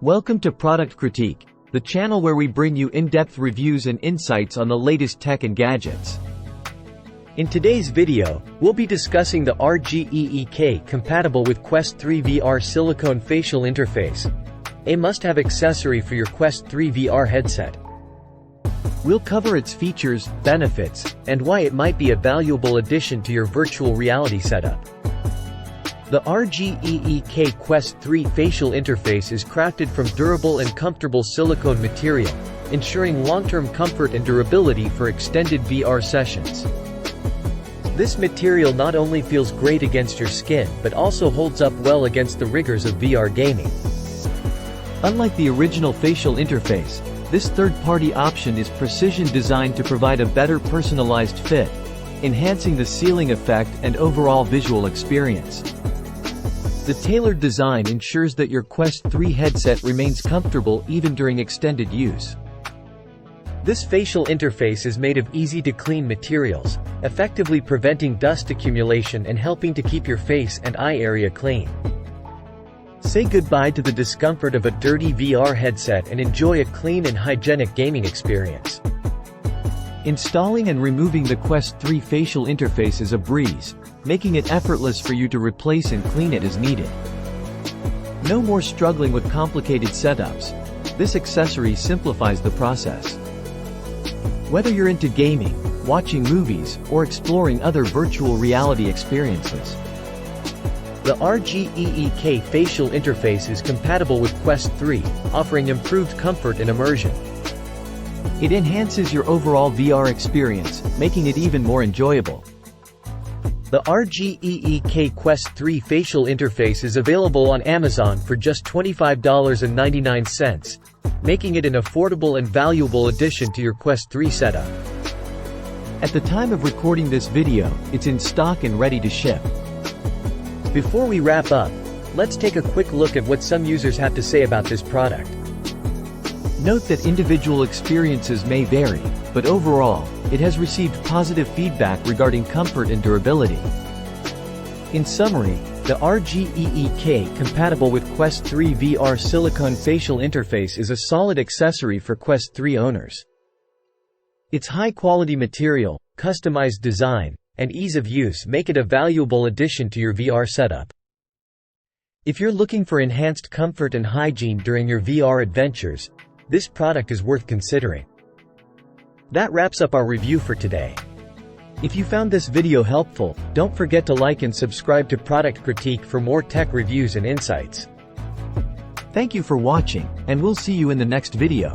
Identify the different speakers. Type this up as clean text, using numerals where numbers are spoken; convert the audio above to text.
Speaker 1: Welcome to Product Critique, the channel where we bring you in-depth reviews and insights on the latest tech and gadgets.
Speaker 2: In today's video, we'll be discussing the RGEEK Compatible with Quest 3 VR Silicone Facial Interface, a must-have accessory for your Quest 3 VR headset. We'll cover its features, benefits, and why it might be a valuable addition to your virtual reality setup. The RGEEK Quest 3 facial interface is crafted from durable and comfortable silicone material, ensuring long-term comfort and durability for extended VR sessions. This material not only feels great against your skin but also holds up well against the rigors of VR gaming.
Speaker 1: Unlike the original facial interface, this third-party option is precision designed to provide a better personalized fit, enhancing the sealing effect and overall visual experience. The tailored design ensures that your Quest 3 headset remains comfortable even during extended use.
Speaker 2: This facial interface is made of easy-to-clean materials, effectively preventing dust accumulation and helping to keep your face and eye area clean. Say goodbye to the discomfort of a dirty VR headset and enjoy a clean and hygienic gaming experience.
Speaker 1: Installing and removing the Quest 3 facial interface is a breeze, making it effortless for you to replace and clean it as needed. No more struggling with complicated setups. This accessory simplifies the process. Whether you're into gaming, watching movies, or exploring other virtual reality experiences, the RGEEK facial interface is compatible with Quest 3, offering improved comfort and immersion. It enhances your overall VR experience, making it even more enjoyable. The RGEEK Quest 3 facial interface is available on Amazon for just $25.99, making it an affordable and valuable addition to your Quest 3 setup. At the time of recording this video, it's in stock and ready to ship.
Speaker 2: Before we wrap up, let's take a quick look at what some users have to say about this product.
Speaker 1: Note that individual experiences may vary, but overall, it has received positive feedback regarding comfort and durability. In summary, the RGEEK Compatible with Quest 3 VR Silicone Facial Interface is a solid accessory for Quest 3 owners. Its high-quality material, customized design, and ease of use make it a valuable addition to your VR setup. If you're looking for enhanced comfort and hygiene during your VR adventures, this product is worth considering. That wraps up our review for today. If you found this video helpful, don't forget to like and subscribe to Product Critique for more tech reviews and insights. Thank you for watching, and we'll see you in the next video.